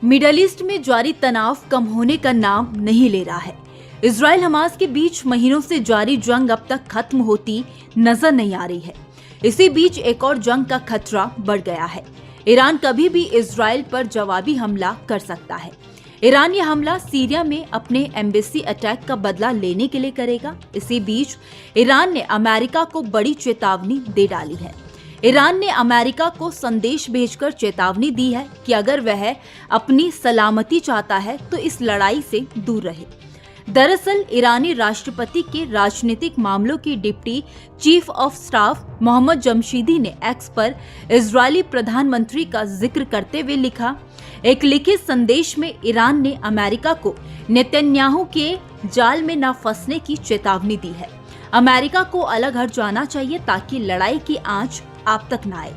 Middle east में जारी तनाव कम होने का नाम नहीं ले रहा है। इजराइल हमास के बीच महीनों से जारी जंग अब तक खत्म होती नजर नहीं आ रही है। इसी बीच एक और जंग का खतरा बढ़ गया है। ईरान कभी भी इजराइल पर जवाबी हमला कर सकता है। ईरान ये हमला सीरिया में अपने एम्बेसी अटैक का बदला लेने के लिए करेगा। इसी बीच ईरान ने अमेरिका को बड़ी चेतावनी दे डाली है। ईरान ने अमेरिका को संदेश भेजकर चेतावनी दी है कि अगर वह अपनी सलामती चाहता है तो इस लड़ाई से दूर रहे। दरअसल ईरानी राष्ट्रपति के राजनीतिक मामलों की deputy chief of staff Mohammad Jamshidi ने एक्स पर इजरायली प्रधानमंत्री का जिक्र करते हुए लिखा, एक लिखित संदेश में ईरान ने अमेरिका को नेतन्याहू के जाल में न फंसने की चेतावनी दी है। अमेरिका को अलग हट जाना चाहिए ताकि लड़ाई की आंच आप तक न आए।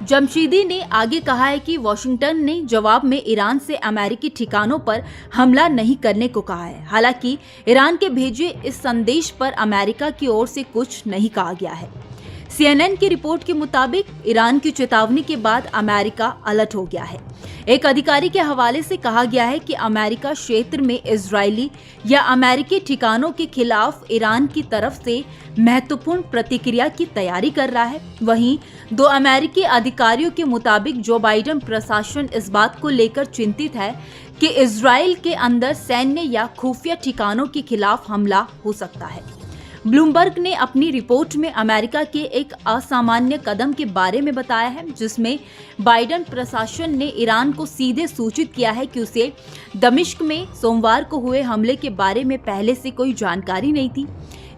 जमशीदी ने आगे कहा है कि वॉशिंगटन ने जवाब में ईरान से अमेरिकी ठिकानों पर हमला नहीं करने को कहा है। हालांकि ईरान के भेजे इस संदेश पर अमेरिका की ओर से कुछ नहीं कहा गया है। CNN की रिपोर्ट के मुताबिक ईरान की चेतावनी के बाद अमेरिका अलर्ट हो गया है। एक अधिकारी के हवाले से कहा गया है कि अमेरिका क्षेत्र में इजरायली या अमेरिकी ठिकानों के खिलाफ ईरान की तरफ से महत्वपूर्ण प्रतिक्रिया की तैयारी कर रहा है। वहीं दो अमेरिकी अधिकारियों के मुताबिक जो बाइडेन प्रशासन इस बात को लेकर चिंतित है कि इजराइल के अंदर सैन्य या खुफिया ठिकानों के खिलाफ हमला हो सकता है। ब्लूमबर्ग ने अपनी रिपोर्ट में अमेरिका के एक असामान्य कदम के बारे में बताया है, जिसमें बाइडेन प्रशासन ने ईरान को सीधे सूचित किया है कि उसे दमिश्क में सोमवार को हुए हमले के बारे में पहले से कोई जानकारी नहीं थी।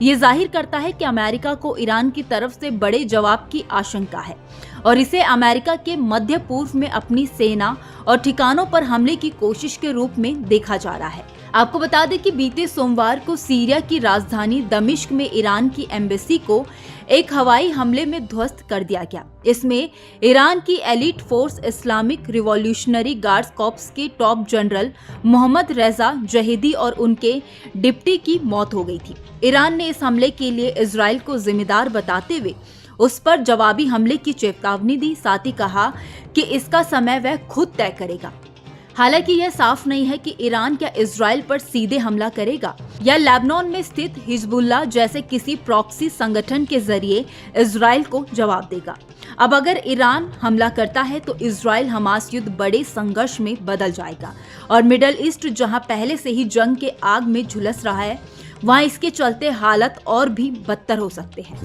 ये जाहिर करता है कि अमेरिका को ईरान की तरफ से बड़े जवाब की आशंका है और इसे अमेरिका के मध्य पूर्व में अपनी सेना और ठिकानों पर हमले की कोशिश के रूप में देखा जा रहा है। आपको बता दें कि बीते सोमवार को सीरिया की राजधानी दमिश्क में ईरान की एम्बेसी को एक हवाई हमले में ध्वस्त कर दिया गया। इसमें ईरान की elite force Islamic revolutionary guards corps के टॉप जनरल मोहम्मद रेजा जहेदी और उनके डिप्टी की मौत हो गई थी। ईरान ने इस हमले के लिए इजराइल को जिम्मेदार बताते हुए उस पर जवाबी हमले की चेतावनी दी। साथ ही कहा कि इसका समय वह खुद तय करेगा। हालांकि यह साफ नहीं है कि ईरान क्या इजराइल पर सीधे हमला करेगा या लेबनान में स्थित हिजबुल्लाह जैसे किसी प्रॉक्सी संगठन के जरिए इजराइल को जवाब देगा। अब अगर ईरान हमला करता है तो इजराइल हमास युद्ध बड़े संघर्ष में बदल जाएगा और मिडल ईस्ट जहां पहले से ही जंग के आग में झुलस रहा है, वहां इसके चलते हालत और भी बदतर हो सकते हैं।